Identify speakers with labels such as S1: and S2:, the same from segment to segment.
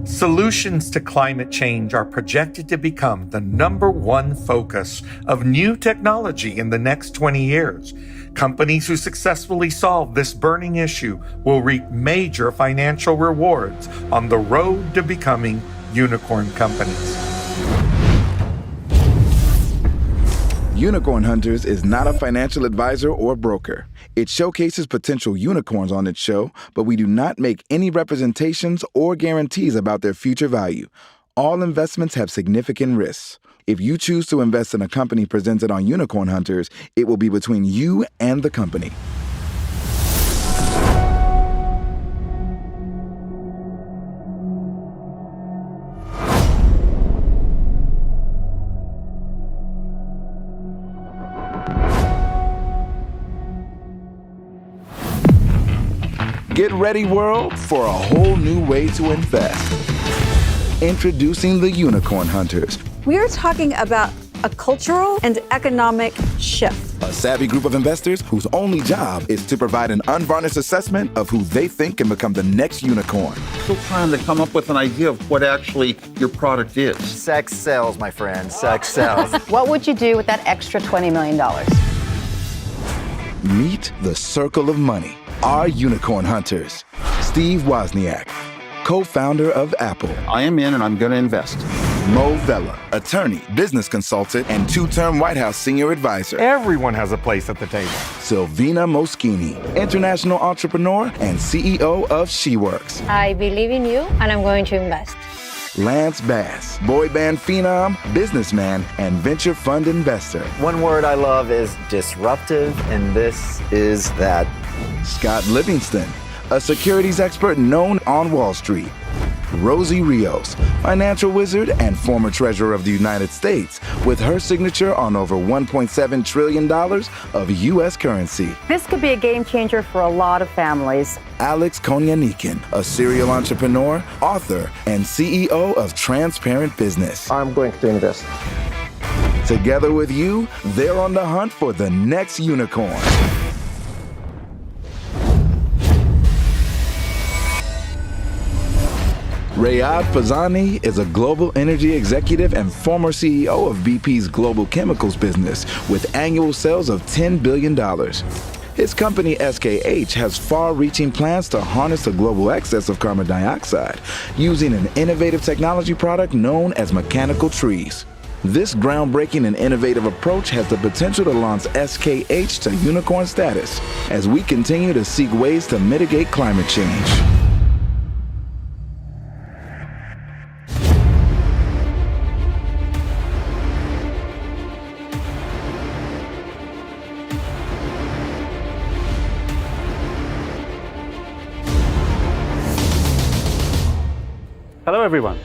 S1: Solutions to climate change are projected to become the #1 focus of new technology in the next 20 years. Companies who successfully solve this burning issue will reap major financial rewards on the road to becoming unicorn companies.
S2: Unicorn Hunters is not a financial advisor or broker. It showcases potential unicorns on its show, but we do not make any representations or guarantees about their future value. All investments have significant risks. If you choose to invest in a company presented on Unicorn Hunters, it will be between you and the company. Get ready, world, for a whole new way to invest. Introducing the Unicorn Hunters.
S3: We are talking about a cultural and economic shift.
S2: A savvy group of investors whose only job is to provide an unvarnished assessment of who they think can become the next unicorn.
S4: Still trying to come up with an idea of what actually your product is.
S5: Sex sells, my friend. Sex sells.
S6: What would you do with that extra $20 million?
S2: Meet the Circle of Money, our Unicorn Hunters. Steve Wozniak, co-founder of Apple.
S4: I am in and I'm going to invest.
S2: Mo Vela, attorney, business consultant, and 2-term White House senior advisor.
S7: Everyone has a place at the table.
S2: Silvina Moschini, international entrepreneur and CEO of SheWorks.
S8: I believe in you and I'm going to invest.
S2: Lance Bass, boy band phenom, businessman, and venture fund investor.
S5: One word I love is disruptive, and this is that.
S2: Scott Livingston, a securities expert known on Wall Street. Rosie Rios, financial wizard and former treasurer of the United States, with her signature on over $1.7 trillion of U.S. currency.
S6: This could be a game changer for a lot of families.
S2: Alex Konyanikin, a serial entrepreneur, author, and CEO of Transparent Business.
S5: I'm going to invest.
S2: Together with you, they're on the hunt for the next unicorn. Rayad Fazani is a global energy executive and former CEO of BP's global chemicals business with annual sales of $10 billion. His company SKH has far-reaching plans to harness the global excess of carbon dioxide using an innovative technology product known as MechanicalTrees. This groundbreaking and innovative approach has the potential to launch SKH to unicorn status as we continue to seek ways to mitigate climate change.
S9: Hello everyone,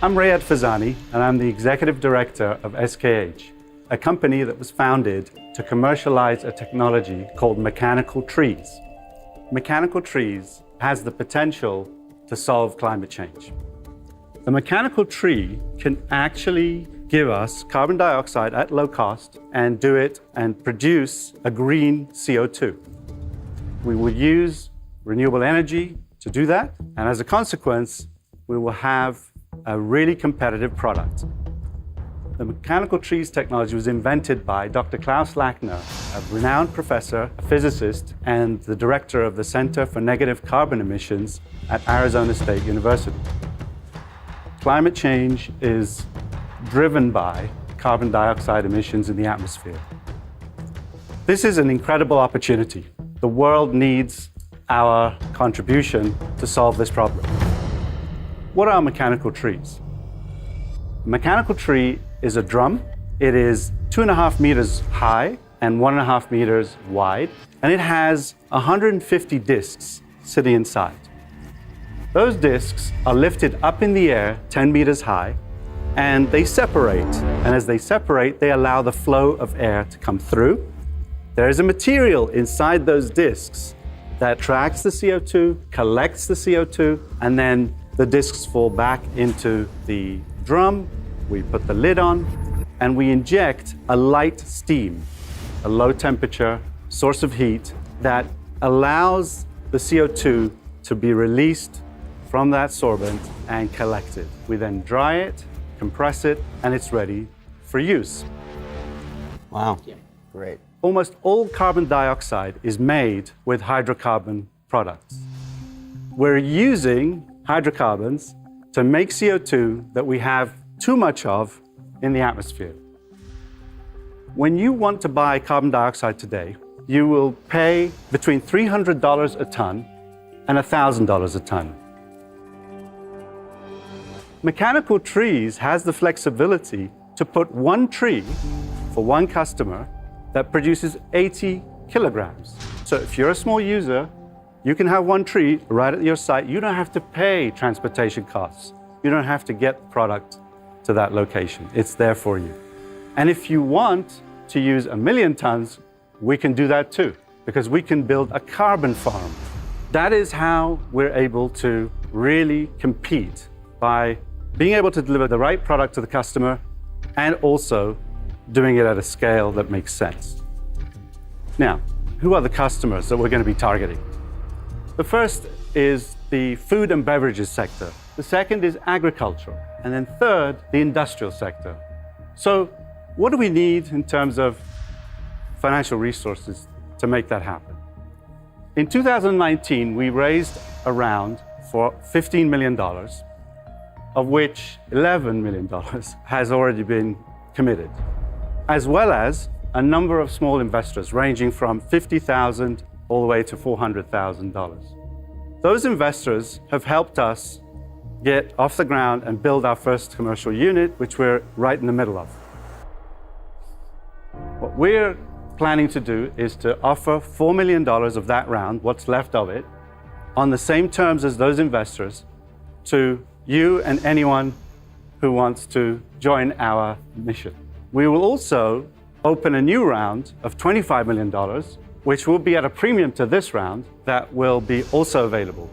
S9: I'm Rayad Fazani and I'm the Executive Director of SKH, a company that was founded to commercialize a technology called MechanicalTrees. MechanicalTrees has the potential to solve climate change. The mechanical tree can actually give us carbon dioxide at low cost and do it and produce a green CO2. We will use renewable energy to do that, and as a consequence, we will have a really competitive product. The MechanicalTrees technology was invented by Dr. Klaus Lackner, a renowned professor, a physicist, and the director of the Center for Negative Carbon Emissions at Arizona State University. Climate change is driven by carbon dioxide emissions in the atmosphere. This is an incredible opportunity. The world needs our contribution to solve this problem. What are mechanical trees? A mechanical tree is a drum. It is 2.5 meters high and 1.5 meters wide, and it has 150 discs sitting inside. Those discs are lifted up in the air 10 meters high, and they separate. And as they separate, they allow the flow of air to come through. There is a material inside those discs that tracks the CO2, collects the CO2, and then the discs fall back into the drum. We put the lid on, and we inject a light steam, a low temperature source of heat that allows the CO2 to be released from that sorbent and collect it. We then dry it, compress it, and it's ready for use.
S4: Wow.
S5: Great.
S9: Almost all carbon dioxide is made with hydrocarbon products. We're using hydrocarbons to make CO2 that we have too much of in the atmosphere. When you want to buy carbon dioxide today, you will pay between $300 a ton and $1,000 a ton. MechanicalTrees has the flexibility to put one tree for one customer that produces 80 kilograms. So if you're a small user, you can have one tree right at your site. You don't have to pay transportation costs. You don't have to get the product to that location. It's there for you. And if you want to use 1 million tons, we can do that too, because we can build a carbon farm. That is how we're able to really compete, by being able to deliver the right product to the customer and also doing it at a scale that makes sense. Now, who are the customers that we're going to be targeting? The first is the food and beverages sector. The second is agricultural. And then third, the industrial sector. So what do we need in terms of financial resources to make that happen? In 2019, we raised a round for $15 million, of which $11 million has already been committed, as well as a number of small investors ranging from $50,000 all the way to $400,000. Those investors have helped us get off the ground and build our first commercial unit, which we're right in the middle of. What we're planning to do is to offer $4 million of that round, what's left of it, on the same terms as those investors, to you and anyone who wants to join our mission. We will also open a new round of $25 million, which will be at a premium to this round, that will be also available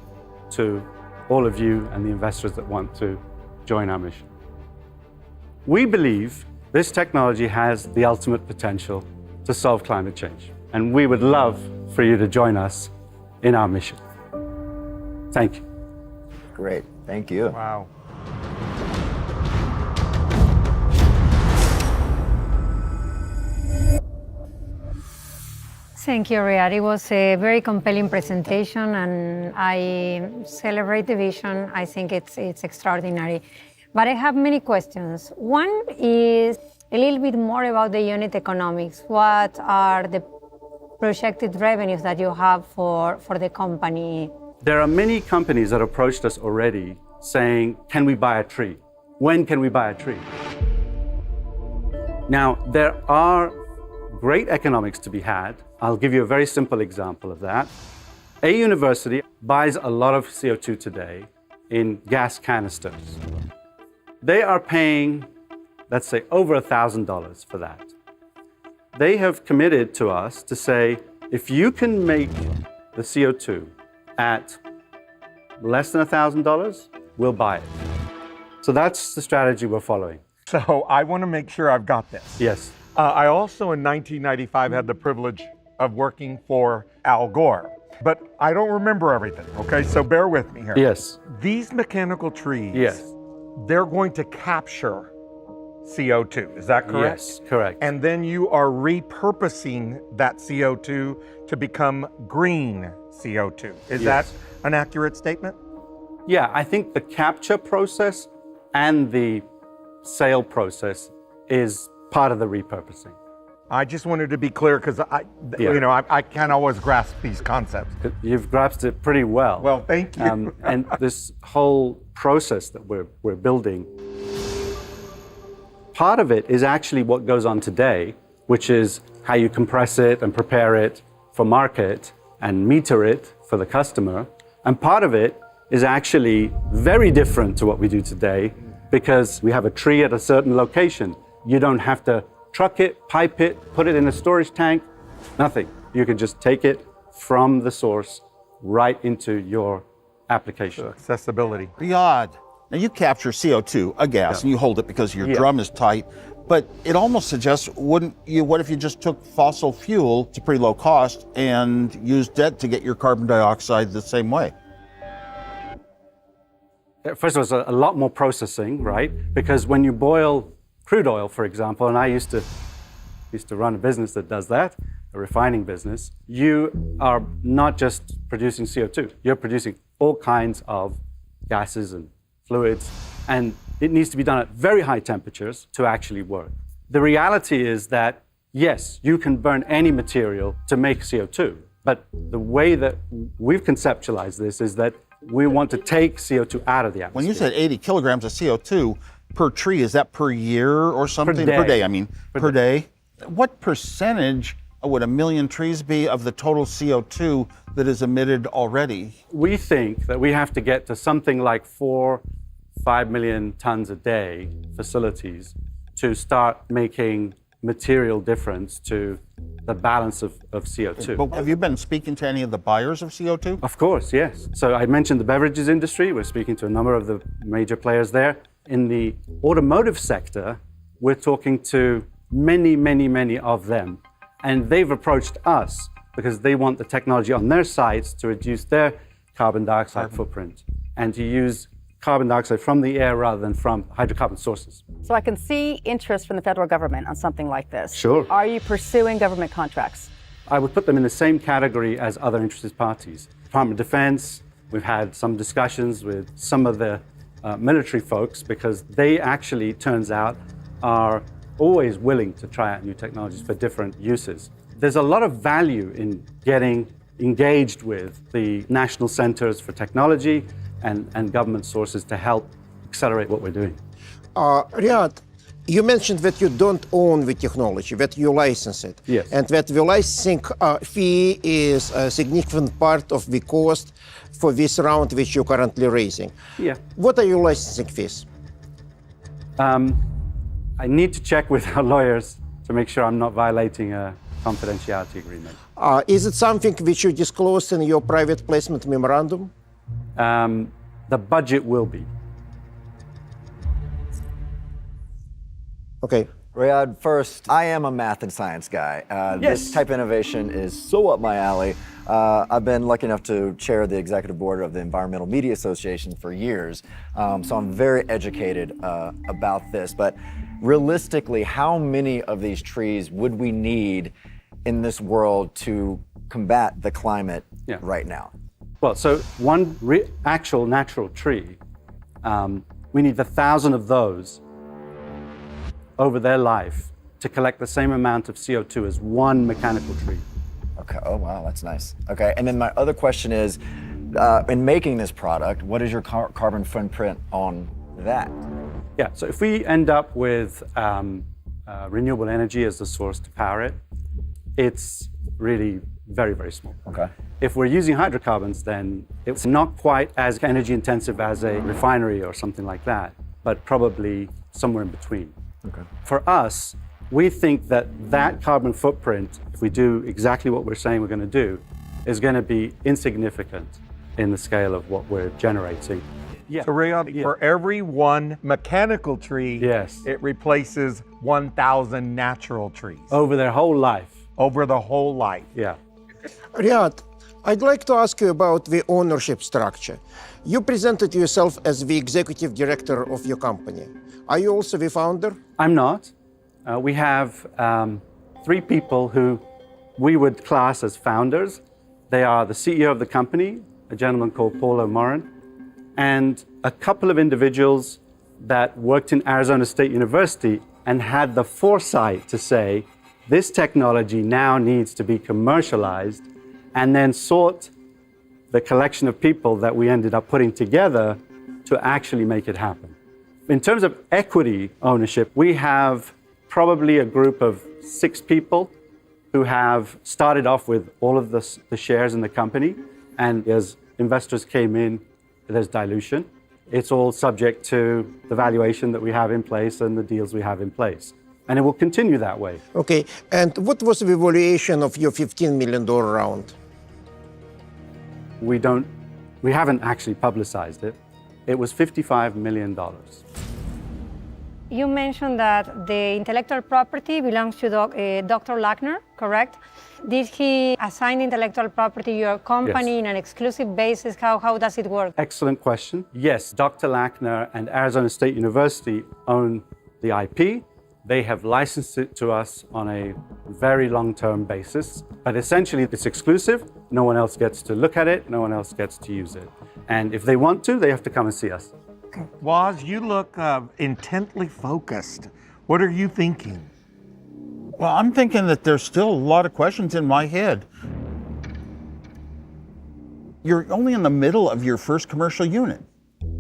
S9: to all of you and the investors that want to join our mission. We believe this technology has the ultimate potential to solve climate change, and we would love for you to join us in our mission. Thank you.
S5: Great. Thank you.
S7: Wow.
S8: Thank you, Riyad. It was a very compelling presentation, and I celebrate the vision. I think it's extraordinary. But I have many questions. One is a little bit more about the unit economics. What are the projected revenues that you have for the company?
S9: There are many companies that approached us already saying, can we buy a tree? When can we buy a tree? Now, there are great economics to be had. I'll give you a very simple example of that. A university buys a lot of CO2 today in gas canisters. They are paying, let's say, over $1,000 for that. They have committed to us to say, if you can make the CO2 at less than $1,000, we'll buy it. So that's the strategy we're following.
S7: So I want to make sure I've got this.
S9: Yes.
S7: I also in 1995 had the privilege of working for Al Gore, but I don't remember everything, okay? So bear with me here.
S9: Yes.
S7: These mechanical trees,
S9: Yes.
S7: they're going to capture CO2, is that correct?
S9: Yes, correct.
S7: And then you are repurposing that CO2 to become green CO2. Is that an accurate statement?
S9: Yeah, I think the capture process and the sale process is part of the repurposing.
S7: I just wanted to be clear because I can't always grasp these concepts.
S9: You've grasped it pretty well.
S7: Well, thank you.
S9: And this whole process that we're building, part of it is actually what goes on today, which is how you compress it and prepare it for market and meter it for the customer. And part of it is actually very different to what we do today, because we have a tree at a certain location. You don't have to truck it, pipe it, put it in a storage tank, nothing. You can just take it from the source right into your application.
S7: Accessibility.
S4: Riyad, now you capture CO2, a gas, and you hold it because your drum is tight, but it almost suggests, what if you just took fossil fuel to pretty low cost and used it to get your carbon dioxide the same way?
S9: first of all, it's a lot more processing, right? Because when you boil crude oil, for example, and I used to run a business that does that, a refining business, you are not just producing CO2, you're producing all kinds of gases and fluids, and it needs to be done at very high temperatures to actually work. The reality is that, yes, you can burn any material to make CO2, but the way that we've conceptualized this is that we want to take CO2 out of the atmosphere.
S4: When you said 80 kilograms of CO2 per tree, is that per year or something?
S9: Per day.
S4: I mean, per day. What percentage would 1 million trees be of the total CO2 that is emitted already?
S9: We think that we have to get to something like 4-5 million tons a day facilities to start making material difference to the balance of CO2.
S4: But have you been speaking to any of the buyers of CO2?
S9: Of course, yes. So I mentioned the beverages industry. We're speaking to a number of the major players there. In the automotive sector, we're talking to many of them. And they've approached us because they want the technology on their sites to reduce their carbon dioxide footprint and to use carbon dioxide from the air rather than from hydrocarbon sources.
S6: So I can see interest from the federal government on something like this.
S9: Sure.
S6: Are you pursuing government contracts?
S9: I would put them in the same category as other interested parties. Department of Defense, we've had some discussions with some of the military folks because they actually, turns out, are always willing to try out new technologies for different uses. There's a lot of value in getting engaged with the national centers for technology and government sources to help accelerate what we're doing.
S10: Riyad, you mentioned that you don't own the technology, that you license it.
S9: Yes.
S10: And that the licensing fee is a significant part of the cost for this round which you're currently raising.
S9: Yeah.
S10: What are your licensing fees?
S9: I need to check with our lawyers to make sure I'm not violating a confidentiality agreement.
S10: Is it something which you disclosed in your private placement memorandum?
S9: The budget will be.
S10: Okay.
S5: Riyad, first, I am a math and science guy. This type of innovation is so up my alley. I've been lucky enough to chair the executive board of the Environmental Media Association for years, so I'm very educated about this. But realistically, how many of these trees would we need in this world to combat the climate right now?
S9: Well, so one actual natural tree, we need 1,000 of those over their life to collect the same amount of CO2 as one mechanical tree.
S5: Okay, oh wow, that's nice. Okay, and then my other question is, in making this product, what is your carbon footprint on that?
S9: Yeah, so if we end up with renewable energy as the source to power it, it's really very small.
S5: Okay.
S9: If we're using hydrocarbons, then it's not quite as energy intensive as a refinery or something like that, but probably somewhere in between.
S5: Okay.
S9: For us, we think that that carbon footprint, if we do exactly what we're saying we're going to do, is going to be insignificant in the scale of what we're generating. Yeah.
S7: So Riyad, for every one mechanical tree, it replaces 1,000 natural trees.
S9: Over their whole life.
S7: Over the whole life.
S9: Yeah.
S10: Riyad, I'd like to ask you about the ownership structure. You presented yourself as the executive director of your company. Are you also the founder?
S9: I'm not. We have 3 people who we would class as founders. They are the CEO of the company, a gentleman called Paul O'Moran, and a couple of individuals that worked in Arizona State University and had the foresight to say, this technology now needs to be commercialized, and then sought the collection of people that we ended up putting together to actually make it happen. In terms of equity ownership, we have probably a group of 6 people who have started off with all of the shares in the company, and as investors came in, there's dilution. It's all subject to the valuation that we have in place and the deals we have in place. And it will continue that way.
S10: Okay, and what was the valuation of your $15 million round?
S9: We haven't actually publicized it. It was $55 million.
S8: you mentioned that the intellectual property belongs to Dr. Lackner, correct? Did he assign intellectual property to your company in an exclusive basis? How does it work?
S9: Excellent question. Yes, Dr. Lackner and Arizona State University own the IP. They have licensed it to us on a very long-term basis. But essentially, it's exclusive. No one else gets to look at it. No one else gets to use it. And if they want to, they have to come and see us.
S1: Woz, you look intently focused. What are you thinking?
S4: Well, I'm thinking that there's still a lot of questions in my head. You're only in the middle of your first commercial unit.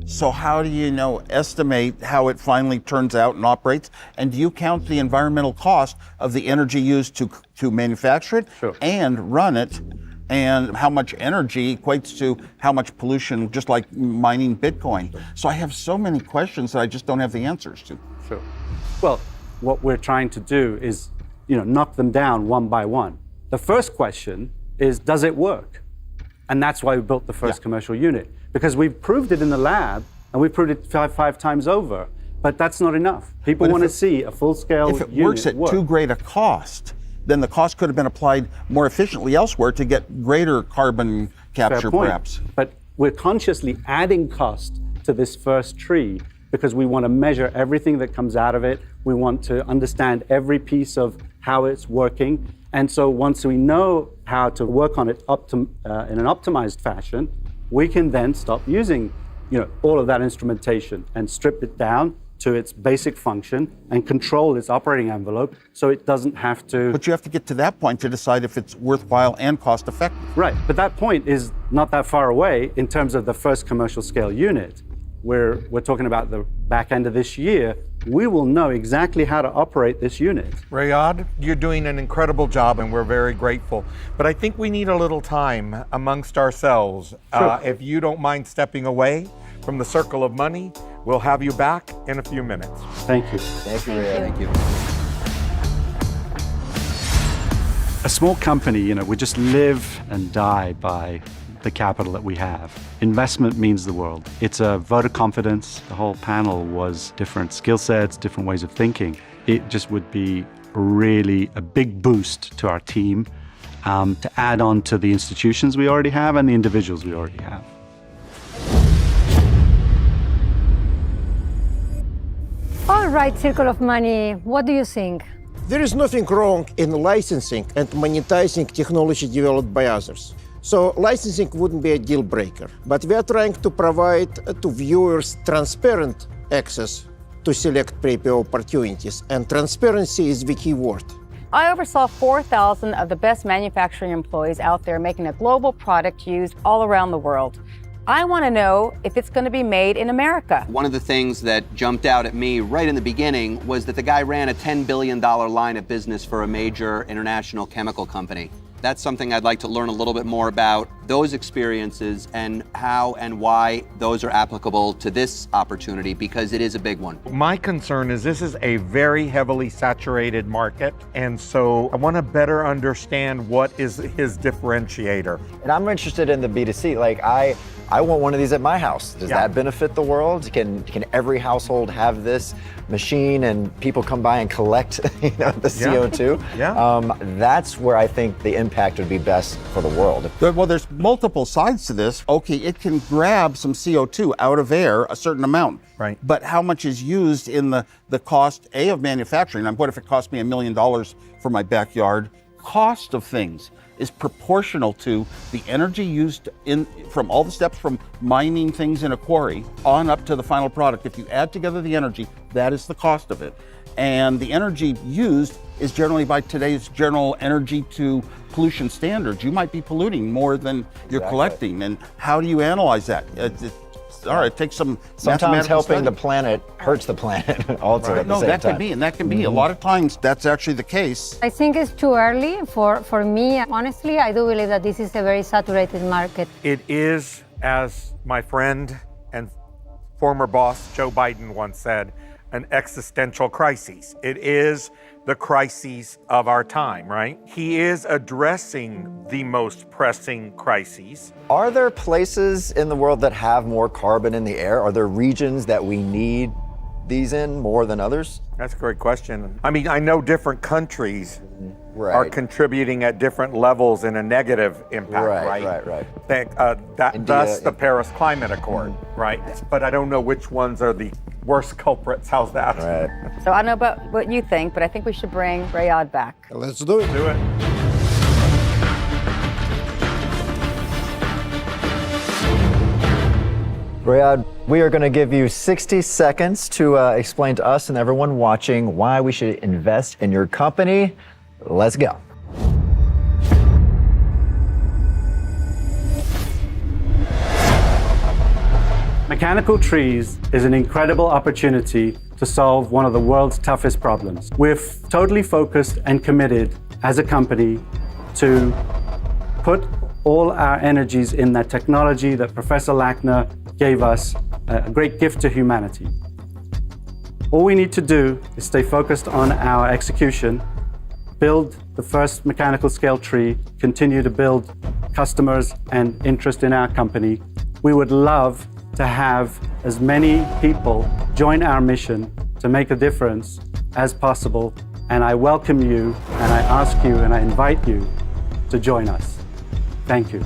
S4: So how do you estimate how it finally turns out and operates? And do you count the environmental cost of the energy used to manufacture it and run it? And how much energy equates to how much pollution, just like mining Bitcoin. So I have so many questions that I just don't have the answers to.
S9: Sure. Well, what we're trying to do is, knock them down one by one. The first question is, does it work? And that's why we built the first commercial unit, because we've proved it in the lab and we've proved it five times over, but that's not enough. People want to see a full-scale unit.
S4: If it works at too great a cost, then the cost could have been applied more efficiently elsewhere to get greater carbon capture, perhaps.
S9: But we're consciously adding cost to this first tree because we want to measure everything that comes out of it. We want to understand every piece of how it's working. And so once we know how to work on it in an optimized fashion, we can then stop using all of that instrumentation and strip it down to its basic function and control its operating envelope so it doesn't have to...
S4: But you have to get to that point to decide if it's worthwhile and cost effective.
S9: Right, but that point is not that far away in terms of the first commercial scale unit. We're talking about the back end of this year. We will know exactly how to operate this unit.
S1: Rayad, you're doing an incredible job and we're very grateful. But I think we need a little time amongst ourselves.
S9: Sure.
S1: If you don't mind stepping away from the circle of money, we'll have you back in a few minutes.
S9: Thank you.
S5: Thank you, Rayad. Thank you.
S9: A small company, we just live and die by the capital that we have. Investment means the world. It's a vote of confidence. The whole panel was different skill sets, different ways of thinking. It just would be really a big boost to our team to add on to the institutions we already have and the individuals we already have.
S8: All right, Circle of Money, what do you think?
S10: There is nothing wrong in licensing and monetizing technology developed by others. So licensing wouldn't be a deal breaker. But we are trying to provide to viewers transparent access to select pre-IPO opportunities. And transparency is the key word.
S6: I oversaw 4,000 of the best manufacturing employees out there making a global product used all around the world. I want to know if it's going to be made in America.
S11: One of the things that jumped out at me right in the beginning was that the guy ran a $10 billion line of business for a major international chemical company. That's something I'd like to learn a little bit more about, those experiences and how and why those are applicable to this opportunity, because it is a big one.
S1: My concern is this is a very heavily saturated market, and so I want to better understand what is his differentiator.
S5: And I'm interested in the B2C. Like I want one of these at my house. Does that benefit the world? Can every household have this machine and people come by and collect the CO2? That's where I think the impact would be best for the world.
S4: Well, there's multiple sides to this. Okay, it can grab some CO2 out of air, a certain amount.
S1: Right.
S4: But how much is used in the cost, A, of manufacturing? And what if it cost me $1 million for my backyard? Cost of things is proportional to the energy used from all the steps from mining things in a quarry on up to the final product. If you add together the energy, that is the cost of it. And the energy used is generally by today's general energy to pollution standards. You might be polluting more than you're collecting. And how do you analyze that? All right, it takes some
S5: sometimes helping
S4: study.
S5: The planet hurts the planet also at the same time.
S4: Can be. A lot of times that's actually the case.
S8: I think it's too early for me. Honestly, I do believe that this is a very saturated market.
S1: It is, as my friend and former boss Joe Biden once said, an existential crisis. It is the crises of our time, right? He is addressing the most pressing crises.
S5: Are there places in the world that have more carbon in the air? Are there regions that we need these in more than others?
S1: That's a great question. I mean, I know different countries
S5: Right.
S1: are contributing at different levels in a negative impact,
S5: Right.
S1: Thus the Paris Climate Accord, right? But I don't know which ones are the worst culprits. How's that?
S5: Right.
S6: So I don't know about what you think, but I think we should bring Rayad back.
S10: Let's do it.
S1: Do it.
S5: Rayad, we are going to give you 60 seconds to explain to us and everyone watching why we should invest in your company. Let's go.
S9: MechanicalTrees is an incredible opportunity to solve one of the world's toughest problems. We're totally focused and committed as a company to put all our energies in that technology that Professor Lackner gave us, a great gift to humanity. All we need to do is stay focused on our execution, build the first mechanical scale tree, continue to build customers and interest in our company. We would love to have as many people join our mission to make a difference as possible. And I welcome you, and I ask you, and I invite you to join us. Thank you.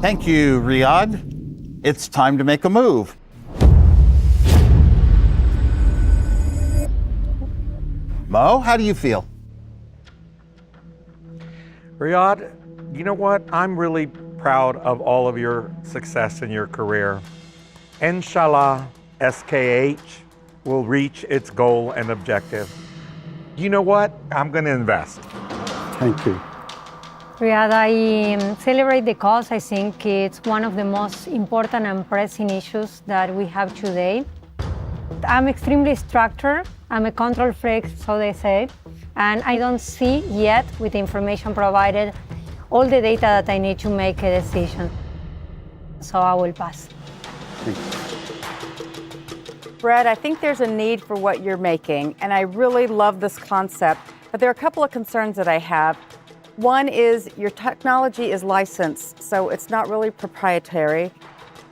S4: Thank you, Riyadh. It's time to make a move. Mo, how do you feel?
S1: Riyadh, you know what? I'm really proud of all of your success in your career. Inshallah, SKH will reach its goal and objective. You know what? I'm going to invest.
S9: Thank you.
S8: Riyadh, I celebrate the cause. I think it's one of the most important and pressing issues that we have today. I'm extremely structured. I'm a control freak, so they say, and I don't see yet, with the information provided, all the data that I need to make a decision. So I will pass.
S6: Brad, I think there's a need for what you're making, and I really love this concept, but there are a couple of concerns that I have. One is your technology is licensed, so it's not really proprietary.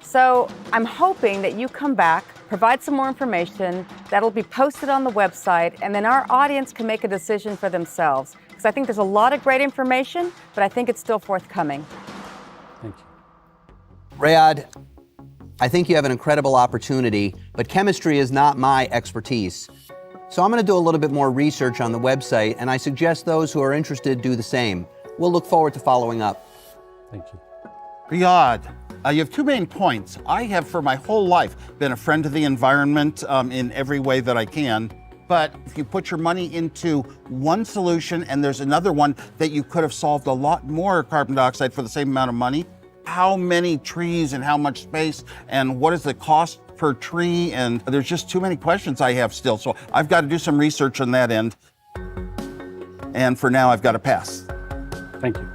S6: So I'm hoping that you come back, provide some more information, that'll be posted on the website, and then our audience can make a decision for themselves. Because I think there's a lot of great information, but I think it's still forthcoming.
S9: Thank you.
S11: Rayad, I think you have an incredible opportunity, but chemistry is not my expertise. So I'm going to do a little bit more research on the website, and I suggest those who are interested do the same. We'll look forward to following up.
S9: Thank you.
S4: Riyadh, you have two main points. I have, for my whole life, been a friend of the environment in every way that I can. But if you put your money into one solution and there's another one that you could have solved a lot more carbon dioxide for the same amount of money, how many trees and how much space and what is the cost per tree? And there's just too many questions I have still. So I've got to do some research on that end. And for now, I've got to pass.
S9: Thank you.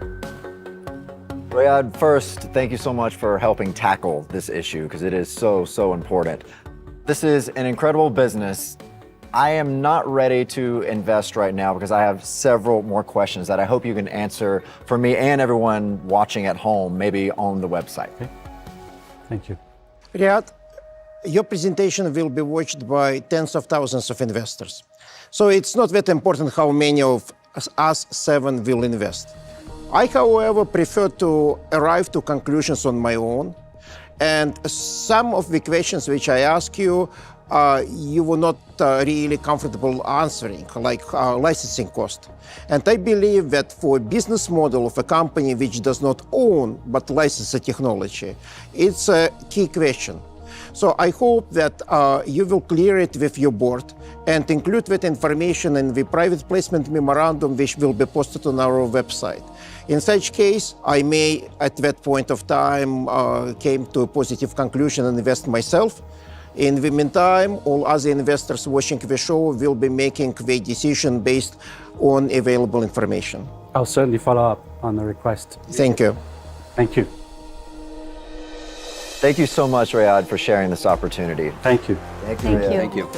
S5: Rayad, first, thank you so much for helping tackle this issue because it is so important. This is an incredible business. I am not ready to invest right now because I have several more questions that I hope you can answer for me and everyone watching at home, maybe on the website.
S9: Okay. Thank you.
S10: Riyadh, your presentation will be watched by tens of thousands of investors. So it's not that important how many of us seven will invest. I, however, prefer to arrive to conclusions on my own. And some of the questions which I ask you, you were not really comfortable answering, like licensing cost. And I believe that for a business model of a company which does not own but license the technology, it's a key question. So I hope that you will clear it with your board and include that information in the private placement memorandum which will be posted on our website. In such case, I may, at that point of time, came to a positive conclusion and invest myself. In the meantime, all other investors watching the show will be making the decision based on available information.
S9: I'll certainly follow up on the request.
S10: Thank you.
S9: Thank you.
S5: Thank you so much, Rayad, for sharing this opportunity.
S9: Thank you.
S5: Thank you.
S8: Thank
S5: Rayad.
S8: you.
S11: Thank you.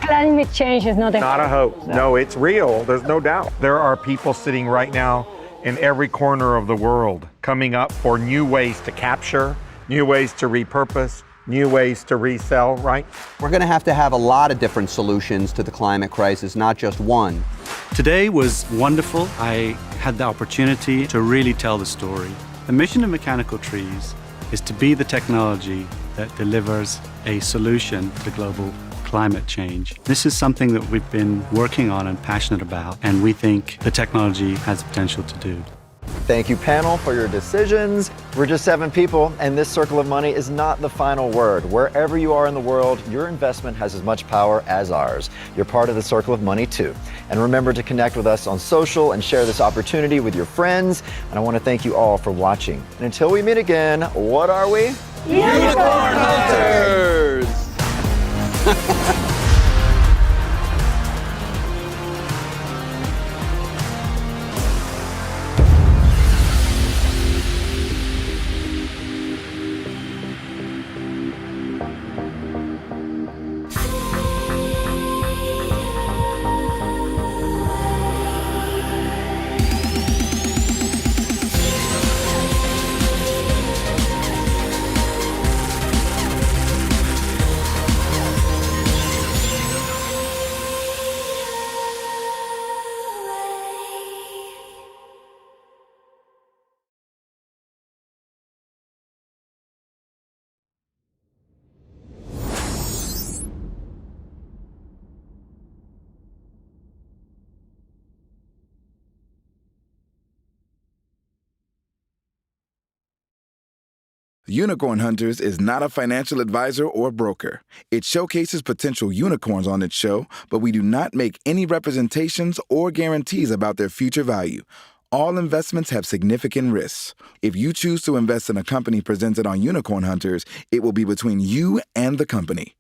S8: Climate change is not
S1: Not a hoax. No, it's real. There's no doubt. There are people sitting right now in every corner of the world coming up for new ways to capture, new ways to repurpose, new ways to resell, right?
S11: We're going to have a lot of different solutions to the climate crisis, not just one.
S9: Today was wonderful. I had the opportunity to really tell the story. The mission of Mechanical Trees is to be the technology that delivers a solution to global climate change. This is something that we've been working on and passionate about, and we think the technology has the potential to do.
S5: Thank you, panel, for your decisions. We're just 7 people, and this circle of money is not the final word. Wherever you are in the world, your investment has as much power as ours. You're part of the circle of money, too. And remember to connect with us on social and share this opportunity with your friends. And I want to thank you all for watching. And until we meet again, what are we?
S11: Unicorn Hunters!
S2: Unicorn Hunters is not a financial advisor or broker. It showcases potential unicorns on its show, but we do not make any representations or guarantees about their future value. All investments have significant risks. If you choose to invest in a company presented on Unicorn Hunters, it will be between you and the company.